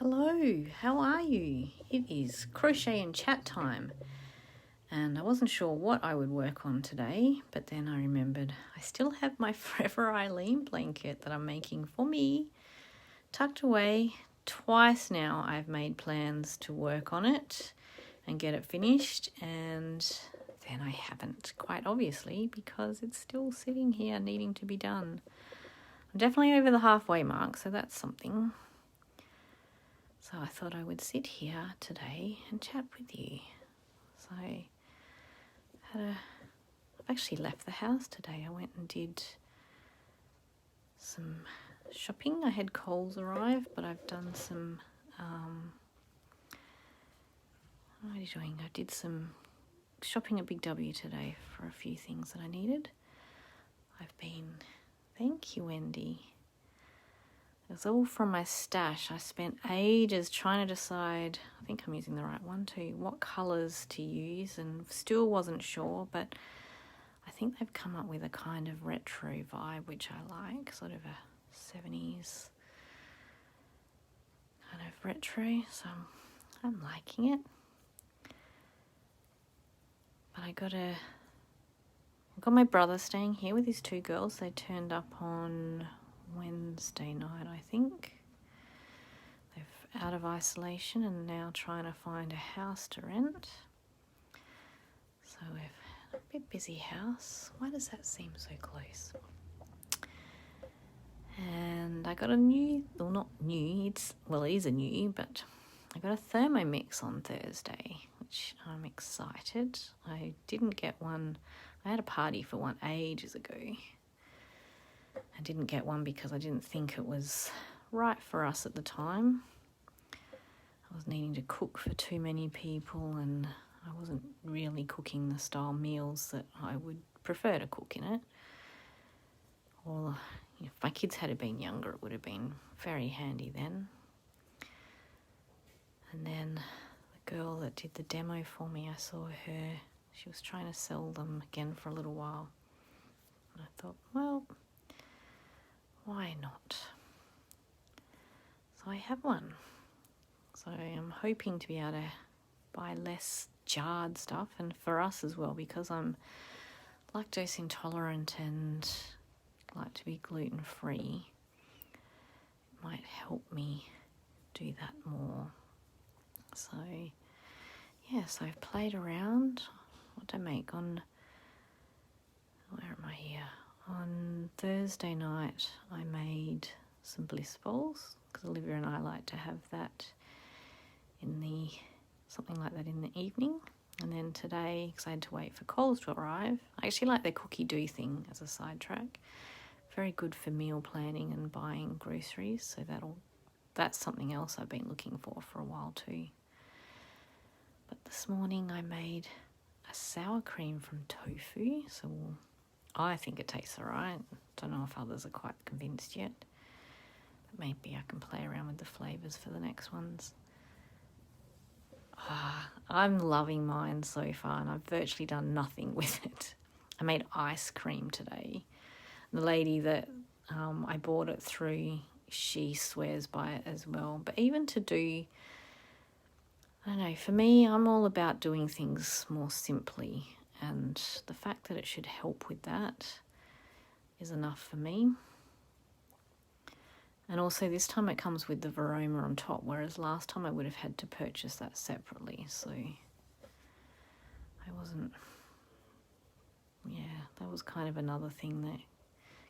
Hello, how are you? It is Crochet and Chat time, and I wasn't sure what I would work on today, but then I remembered I still have my Forever Eileen blanket that I'm making for me, tucked away. Twice now I've made plans to work on it and get it finished, and then I haven't, quite obviously, because it's still sitting here needing to be done. I'm definitely over the halfway mark, so that's something. So I thought I would sit here today and chat with you. So I've actually left the house today. I went and did some shopping. I had Coles arrive, but I've done some, what are you doing? I did some shopping at Big W today for a few things that I needed. Thank you, Wendy. It was all from my stash. I spent ages trying to decide, I think I'm using the right one too, what colours to use, and still wasn't sure, but I think they've come up with a kind of retro vibe, which I like, sort of a 70s kind of retro, so I'm liking it. But I've got my brother staying here with his two girls. They turned up on Wednesday night, I think. They're out of isolation and now trying to find a house to rent. So we've a bit busy house. Why does that seem so close? And I got a new, well, not new, it is a new, but I got a Thermomix on Thursday, which I'm excited. I didn't get one. I had a party for one ages ago. I didn't get one because I didn't think it was right for us at the time. I was needing to cook for too many people, and I wasn't really cooking the style meals that I would prefer to cook in it. Or if my kids had been younger, it would have been very handy then. And then the girl that did the demo for me, I saw her. She was trying to sell them again for a little while. And I thought, well, why not? So I have one. So I'm hoping to be able to buy less jarred stuff, and for us as well, because I'm lactose intolerant and like to be gluten free, it might help me do that more. So yes, I've played around. What did I make on, where am I here? On Thursday night I made some bliss balls, because Olivia and I like to have that something like that in the evening. And then today, because I had to wait for Coles to arrive, I actually like their cookie dough thing as a sidetrack. Very good for meal planning and buying groceries, so that's something else I've been looking for a while too. But this morning I made a sour cream from tofu, so I think it tastes alright. Don't know if others are quite convinced yet, but maybe I can play around with the flavours for the next ones. I'm loving mine so far, and I've virtually done nothing with it. I made ice cream today. The lady that I bought it through, she swears by it as well. But even to do, I don't know, for me, I'm all about doing things more simply, and the fact that it should help with that is enough for me. And also this time it comes with the Varoma on top, whereas last time I would have had to purchase that separately. So that was kind of another thing that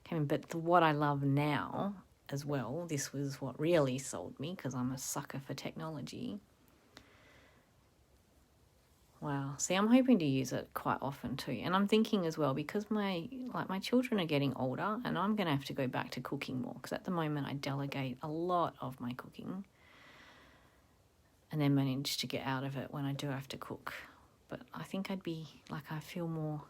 came in. But what I love now as well, this was what really sold me, because I'm a sucker for technology. Wow. See, I'm hoping to use it quite often too. And I'm thinking as well, because my children are getting older, and I'm going to have to go back to cooking more, because at the moment I delegate a lot of my cooking and then manage to get out of it when I do have to cook. But I think I feel more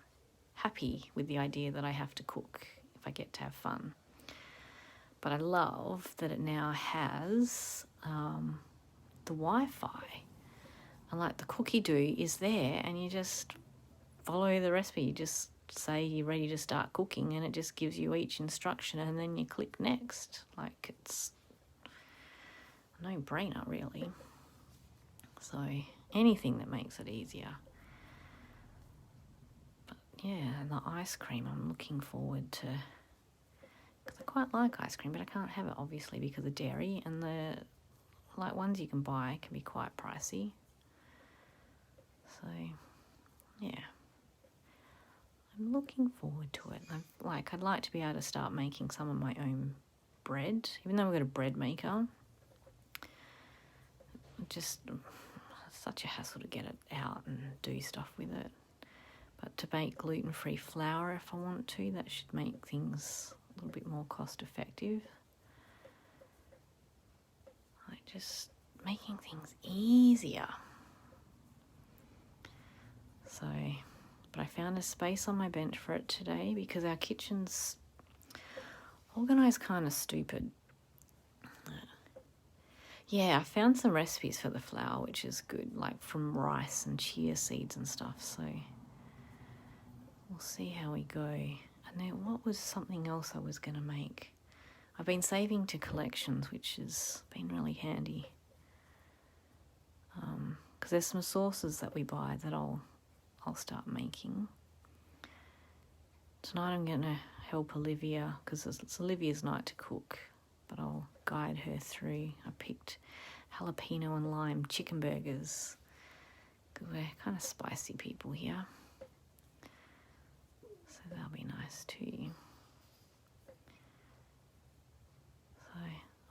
happy with the idea that I have to cook if I get to have fun. But I love that it now has the Wi-Fi. And like the cookie dough is there, and you just follow the recipe. You just say you're ready to start cooking, and it just gives you each instruction, and then you click next. Like, it's no-brainer, really. So anything that makes it easier. But yeah, and the ice cream I'm looking forward to, because I quite like ice cream, but I can't have it obviously because of dairy, and the ones you can buy can be quite pricey. So yeah, I'm looking forward to it. I'd like to be able to start making some of my own bread, even though we've got a bread maker. Just such a hassle to get it out and do stuff with it. But to bake gluten-free flour if I want to, that should make things a little bit more cost effective. Like just making things easier. So, but I found a space on my bench for it today because our kitchen's organised kind of stupid. Yeah, I found some recipes for the flour, which is good, like from rice and chia seeds and stuff, so we'll see how we go. And then what was something else I was going to make? I've been saving to collections, which has been really handy. Because there's some sauces that we buy that I'll start making. Tonight I'm going to help Olivia, because it's Olivia's night to cook, but I'll guide her through. I picked jalapeno and lime chicken burgers, because we're kind of spicy people here. So that'll be nice too.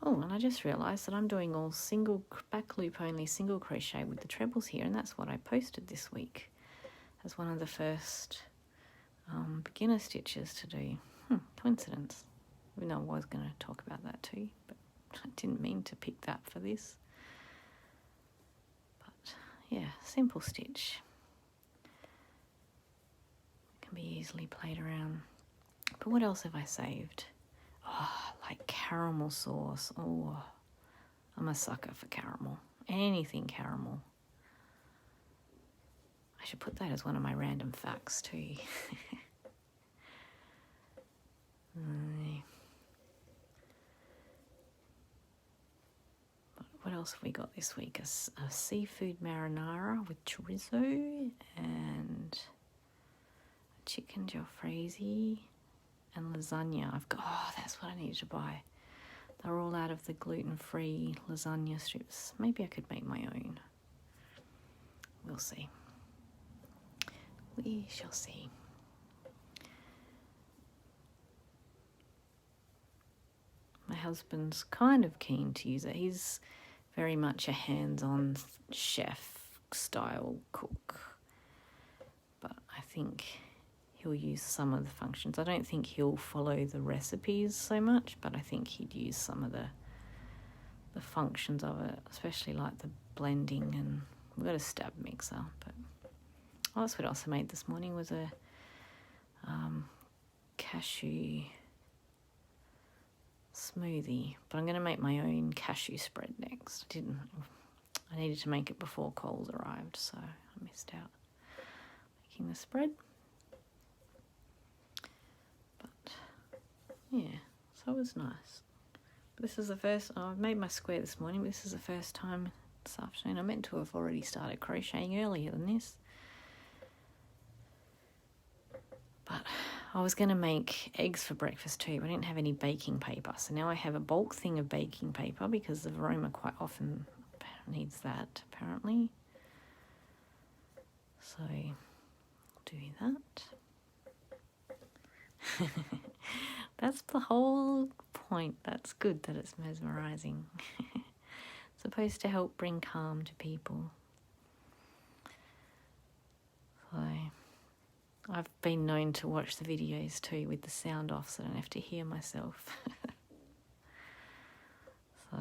Oh, and I just realised that I'm doing all single back loop only single crochet with the trebles here, and that's what I posted this week as one of the first beginner stitches to do. Coincidence. Even though I was going to talk about that too, but I didn't mean to pick that for this. But yeah, simple stitch. Can be easily played around. But what else have I saved? Oh, like caramel sauce. Oh, I'm a sucker for caramel. Anything caramel. I should put that as one of my random facts too. What else have we got this week? A seafood marinara with chorizo and a chicken jalfrezi and lasagna. That's what I needed to buy. They're all out of the gluten-free lasagna strips. Maybe I could make my own. We'll see. We shall see. My husband's kind of keen to use it. He's very much a hands-on chef-style cook. But I think he'll use some of the functions. I don't think he'll follow the recipes so much, but I think he'd use some of the functions of it, especially like the blending, and we've got a stab mixer. But that's what else I made this morning was a cashew smoothie, but I'm going to make my own cashew spread next. I needed to make it before Coles arrived, so I missed out making the spread. But yeah, so it was nice. But this is the first, I've made my square this morning, but this is the first time this afternoon. I meant to have already started crocheting earlier than this. But I was going to make eggs for breakfast too, but I didn't have any baking paper. So now I have a bulk thing of baking paper because the Veroma quite often needs that, apparently. So I'll do that. That's the whole point. That's good that it's mesmerising. Supposed to help bring calm to people. So I've been known to watch the videos too with the sound off so I don't have to hear myself. So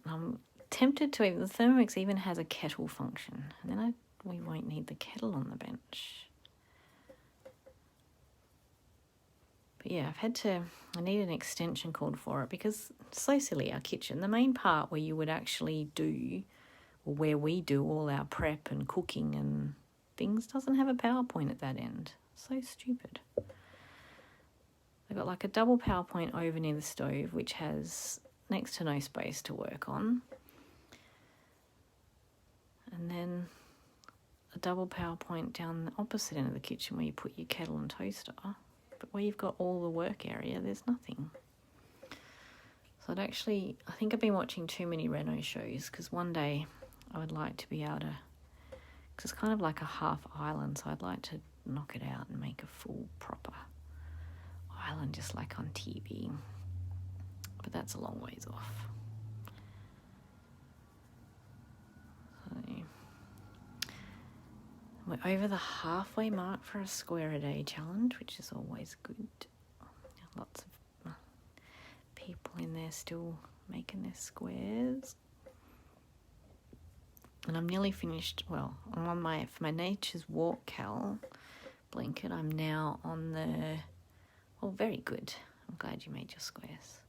I'm tempted to even, the Thermomix even has a kettle function, and then we won't need the kettle on the bench. But yeah, I need an extension cord for it because it's so silly, our kitchen. The main part where you would actually do, or where we do all our prep and cooking and things, doesn't have a PowerPoint at that end. So stupid. I've got like a double PowerPoint over near the stove, which has next to no space to work on. And then a double PowerPoint down the opposite end of the kitchen where you put your kettle and toaster. But where you've got all the work area, there's nothing. So I think I've been watching too many reno shows, because one day I would like to be able to, because it's kind of like a half island, so I'd like to knock it out and make a full proper island just like on TV. But that's a long ways off. So we're over the halfway mark for a square a day challenge, which is always good. Lots of people in there still making their squares. And I'm nearly finished. Well, I'm on for my Nature's Walk Cal blanket. I'm now on the, very good. I'm glad you made your squares.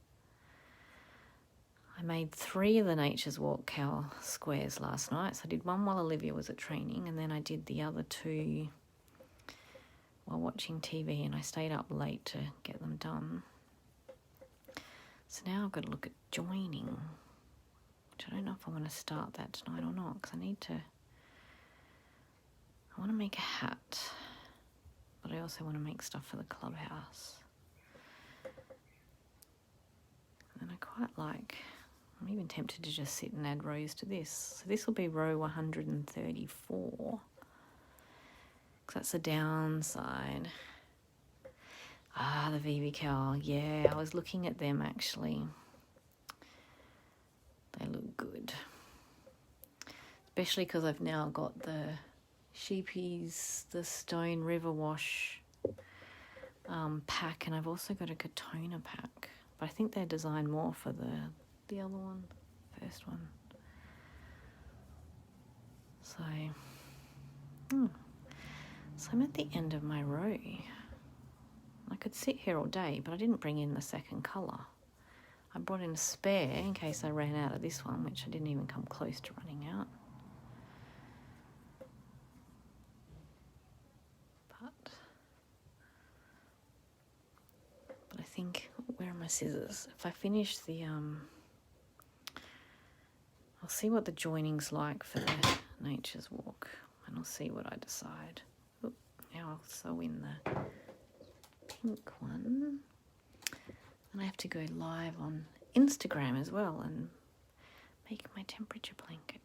I made 3 of the Nature's Walk Cal squares last night. So I did one while Olivia was at training, and then I did the other 2 while watching TV, and I stayed up late to get them done. So now I've got to look at joining, which I don't know if I want to start that tonight or not, because I want to make a hat, but I also want to make stuff for the clubhouse. And I quite like, I'm even tempted to just sit and add rows to this. So this will be row 134, because that's the downside. The VB Cal, yeah, I was looking at them actually. They look good. Especially because I've now got the Sheepies, the Stone River Wash pack, and I've also got a Katona pack. But I think they're designed more for the other one, first one. So I'm at the end of my row. I could sit here all day, but I didn't bring in the second colour. I brought in a spare in case I ran out of this one, which I didn't even come close to running out. But I think, where are my scissors? If I finish the, I'll see what the joining's like for the Nature's Walk, and I'll see what I decide. Oop, now I'll sew in the pink one. And I have to go live on Instagram as well and make my temperature blanket.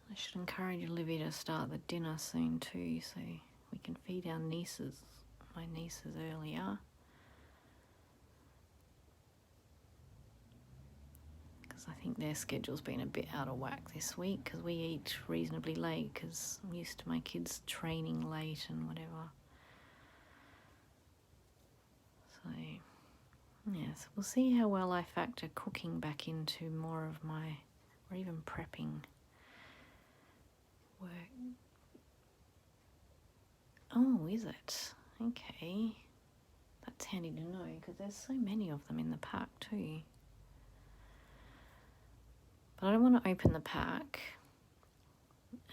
I should encourage Olivia to start the dinner soon too, so we can feed my nieces earlier. Because I think their schedule's been a bit out of whack this week, because we eat reasonably late, because I'm used to my kids training late and whatever. So, yes, we'll see how well I factor cooking back into more of my, or even prepping work. Oh, is it? Okay. That's handy to know, because there's so many of them in the pack too. But I don't want to open the pack.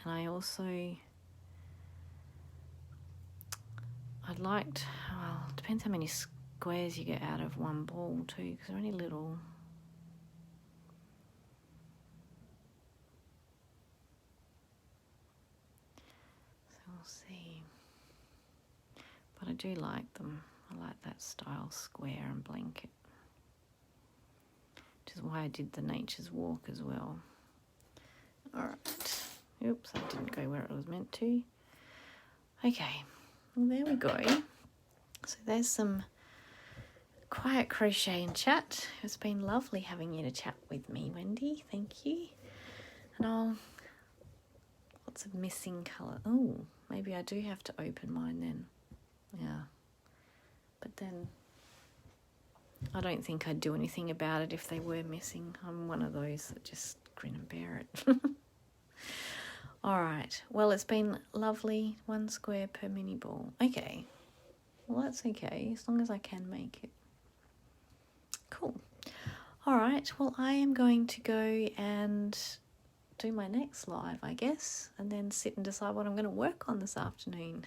And I also, it depends how many squares you get out of one ball too, because they're only little. So we'll see. But I do like them. I like that style square and blanket, which is why I did the Nature's Walk as well. Alright. Oops, that didn't go where it was meant to. Okay, well there we go. So there's some quiet crochet and chat. It's been lovely having you to chat with me, Wendy. Thank you. And lots of missing colour. Oh, maybe I do have to open mine then. Yeah. But then I don't think I'd do anything about it if they were missing. I'm one of those that just grin and bear it. All right. Well, it's been lovely. 1 square per mini ball. Okay. Well, that's okay, as long as I can make it. Cool. All right. Well, I am going to go and do my next live, I guess, and then sit and decide what I'm going to work on this afternoon.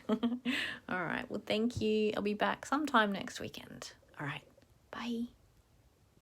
All right, well, thank you. I'll be back sometime next weekend. All right, bye.